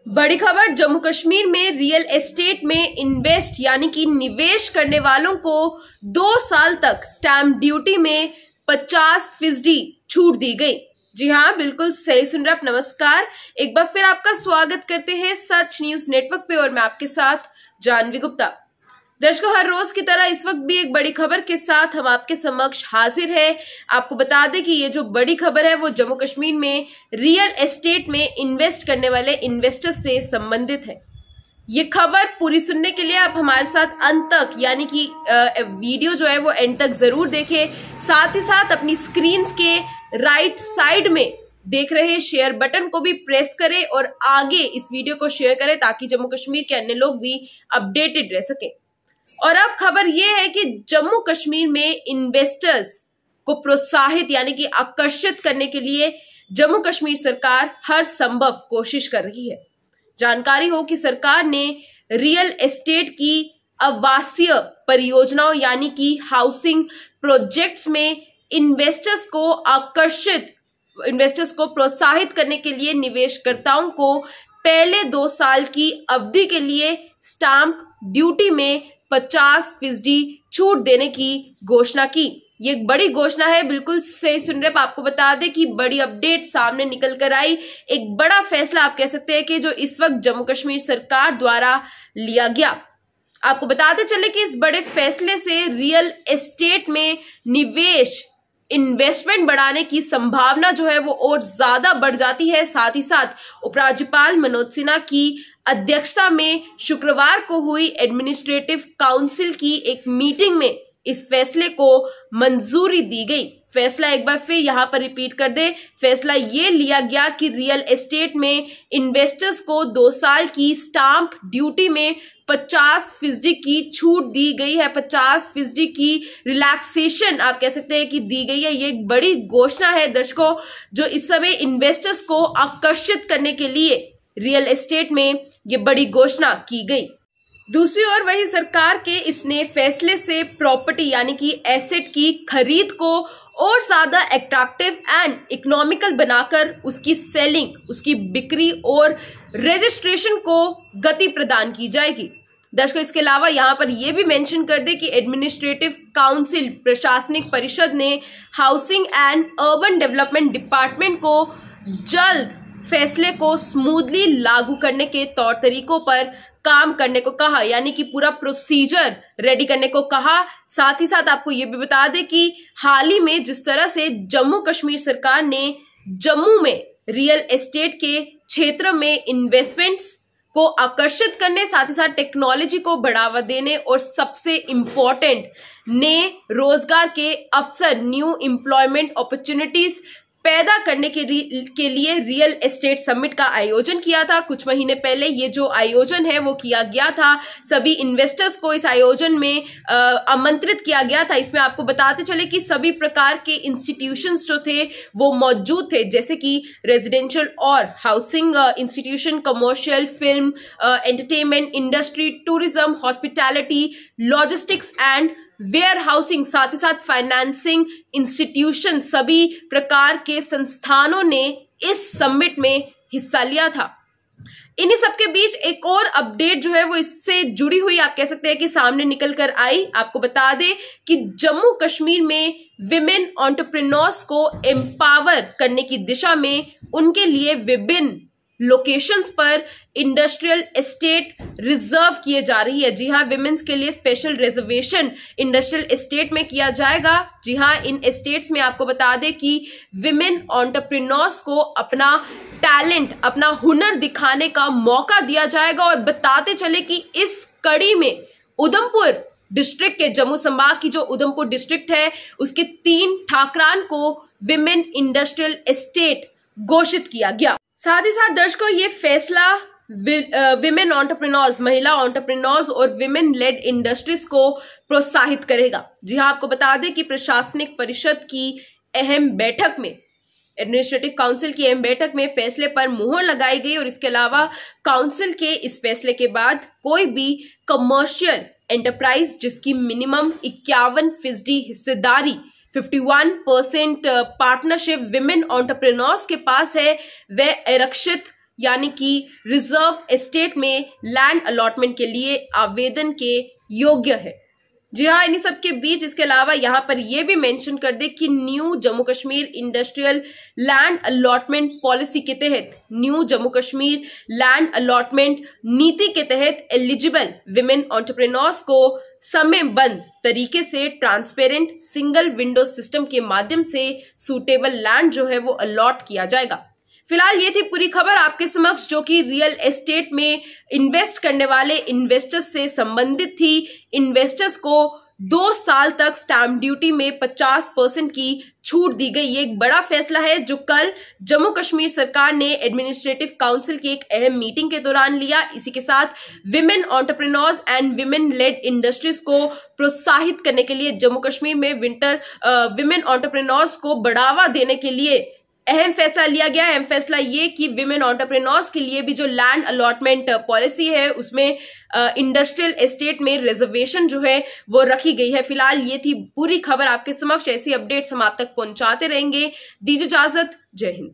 बड़ी खबर, जम्मू कश्मीर में रियल एस्टेट में इन्वेस्ट यानी कि निवेश करने वालों को 2 साल तक स्टैंप ड्यूटी में 50% छूट दी गई। जी हाँ, बिल्कुल सही सुन रहे आप। नमस्कार, एक बार फिर आपका स्वागत करते हैं सच न्यूज नेटवर्क पे और मैं आपके साथ जानवी गुप्ता। दर्शकों, हर रोज की तरह इस वक्त भी एक बड़ी खबर के साथ हम आपके समक्ष हाजिर है। आपको बता दें कि ये जो बड़ी खबर है वो जम्मू कश्मीर में रियल एस्टेट में इन्वेस्ट करने वाले इन्वेस्टर्स से संबंधित है। ये खबर पूरी सुनने के लिए आप हमारे साथ अंत तक यानी कि वीडियो जो है वो एंड तक जरूर देखें। साथ ही साथ अपनी स्क्रीन के राइट साइड में देख रहे शेयर बटन को भी प्रेस करें और आगे इस वीडियो को शेयर करें ताकि जम्मू कश्मीर के अन्य लोग भी अपडेटेड रह सके। और अब खबर यह है कि जम्मू कश्मीर में इन्वेस्टर्स को प्रोत्साहित यानी कि आकर्षित करने के लिए जम्मू कश्मीर सरकार हर संभव कोशिश कर रही है। जानकारी हो कि सरकार ने रियल एस्टेट की आवासीय परियोजनाओं यानी कि हाउसिंग प्रोजेक्ट्स में इन्वेस्टर्स को प्रोत्साहित करने के लिए निवेशकर्ताओं को पहले 2 साल की अवधि के लिए स्टाम्प ड्यूटी में 50% छूट देने की घोषणा की। ये एक बड़ी घोषणा है, बिल्कुल सही सुन रहे। आपको बता दें कि बड़ी अपडेट सामने निकल कर आई। एक बड़ा फैसला आप कह सकते हैं कि जो इस वक्त जम्मू कश्मीर सरकार द्वारा लिया गया। आपको बताते चले कि इस बड़े फैसले से रियल एस्टेट में निवेश इन्वेस्टमेंट बढ़ाने की संभावना जो है वो और ज्यादा बढ़ जाती है। साथ ही साथ उपराज्यपाल मनोज सिन्हा की अध्यक्षता में शुक्रवार को हुई एडमिनिस्ट्रेटिव काउंसिल की एक मीटिंग में इस फैसले को मंजूरी दी गई। फैसला एक बार फिर यहां पर रिपीट कर दे। फैसला ये लिया गया कि रियल एस्टेट में इन्वेस्टर्स को 2 साल की स्टाम्प ड्यूटी में 50% की छूट दी गई है। 50% की रिलैक्सेशन आप कह सकते हैं कि दी गई है। ये एक बड़ी घोषणा है दर्शकों, जो इस समय इन्वेस्टर्स को आकर्षित करने के लिए रियल एस्टेट में ये बड़ी घोषणा की गई। दूसरी ओर वही सरकार के इस नए फैसले से प्रॉपर्टी यानी कि एसेट की खरीद को और ज्यादा अट्रैक्टिव एंड इकोनॉमिकल बनाकर उसकी सेलिंग, उसकी बिक्री और रजिस्ट्रेशन को गति प्रदान की जाएगी। दर्शकों, इसके अलावा यहाँ पर यह भी मेंशन कर दे कि एडमिनिस्ट्रेटिव काउंसिल प्रशासनिक परिषद ने housing and urban development department को जल्द फैसले को स्मूथली लागू करने के तौर तरीकों पर काम करने को कहा, यानी कि पूरा प्रोसीजर रेडी करने को कहा। साथ ही साथ आपको ये भी बता दें कि हाल ही में जिस तरह से जम्मू कश्मीर सरकार ने जम्मू में रियल एस्टेट के क्षेत्र में इन्वेस्टमेंट्स को आकर्षित करने, साथ ही साथ टेक्नोलॉजी को बढ़ावा देने और सबसे इम्पोर्टेंट नए रोजगार के अवसर, न्यू एम्प्लॉयमेंट अपॉर्चुनिटीज पैदा करने के लिए रियल एस्टेट समिट का आयोजन किया था। कुछ महीने पहले ये जो आयोजन है वो किया गया था। सभी इन्वेस्टर्स को इस आयोजन में आमंत्रित किया गया था। इसमें आपको बताते चले कि सभी प्रकार के इंस्टीट्यूशंस जो थे वो मौजूद थे, जैसे कि रेजिडेंशियल और housing institution, commercial, film, entertainment industry, tourism, hospitality, logistics and warehousing, साथ ही साथ फाइनेंसिंग इंस्टीट्यूशन, सभी प्रकार के संस्थानों ने इस समिट में हिस्सा लिया था। इन्हीं सबके बीच एक और अपडेट जो है वो इससे जुड़ी हुई आप कह सकते हैं कि सामने निकल कर आई। आपको बता दें कि जम्मू कश्मीर में विमेन एंटरप्रेन्योर्स को एम्पावर करने की दिशा में उनके लिए विभिन्न लोकेशंस पर इंडस्ट्रियल एस्टेट रिजर्व किए जा रही है। जी हाँ, विमेन्स के लिए स्पेशल रिजर्वेशन इंडस्ट्रियल एस्टेट में किया जाएगा। जी हाँ, इन एस्टेट्स में आपको बता दें कि विमेन एंटरप्रेन्योर्स को अपना टैलेंट, अपना हुनर दिखाने का मौका दिया जाएगा। और बताते चले कि इस कड़ी में उधमपुर डिस्ट्रिक्ट के, जम्मू संभाग की जो उधमपुर डिस्ट्रिक्ट है, उसके 3 ठाकरान को विमेन इंडस्ट्रियल एस्टेट घोषित किया गया। साथ ही साथ दर्शकों, ये फैसला विमेन एंटरप्रेन्योर्स, महिला एंटरप्रेन्योर्स और विमेन लेड इंडस्ट्रीज को प्रोत्साहित करेगा। जी हाँ, आपको बता दें कि प्रशासनिक परिषद की अहम बैठक में, एडमिनिस्ट्रेटिव काउंसिल की अहम बैठक में फैसले पर मुहर लगाई गई। और इसके अलावा काउंसिल के इस फैसले के बाद कोई भी कमर्शियल एंटरप्राइज जिसकी मिनिमम 51% हिस्सेदारी, 51% पार्टनरशिप विमेन एंटरप्रेन्योर्स के पास है, वह आरक्षित यानी कि रिजर्व एस्टेट में लैंड अलॉटमेंट के लिए आवेदन के योग्य है। जी हाँ, इन्हीं सब के बीच इसके अलावा यहाँ पर यह भी मेंशन कर दे कि new Jammu Kashmir industrial land allotment policy के तहत, new Jammu Kashmir land allotment नीति के तहत एलिजिबल विमेन एंटरप्रेन्योर्स को समयबद्ध तरीके से ट्रांसपेरेंट सिंगल विंडो सिस्टम के माध्यम से सूटेबल लैंड जो है वो अलॉट किया जाएगा। फिलहाल ये थी पूरी खबर आपके समक्ष, जो कि रियल एस्टेट में इन्वेस्ट करने वाले इन्वेस्टर्स से संबंधित थी। इन्वेस्टर्स को 2 साल तक स्टैंप ड्यूटी में 50% की छूट दी गई। ये एक बड़ा फैसला है जो कल जम्मू कश्मीर सरकार ने एडमिनिस्ट्रेटिव काउंसिल की एक अहम मीटिंग के दौरान लिया। इसी के साथ women entrepreneurs and women lead industries को प्रोत्साहित करने के लिए जम्मू कश्मीर में विमेन एंटरप्रेन्योर्स को बढ़ावा देने के लिए अहम फैसला लिया गया। अहम फैसला ये कि विमेन एंटरप्रेन्योर्स के लिए भी जो लैंड अलॉटमेंट पॉलिसी है उसमें इंडस्ट्रियल एस्टेट में रिजर्वेशन जो है वो रखी गई है। फिलहाल ये थी पूरी खबर आपके समक्ष। ऐसी अपडेट्स हम आप तक पहुंचाते रहेंगे। दीजिए इजाजत, जय हिंद।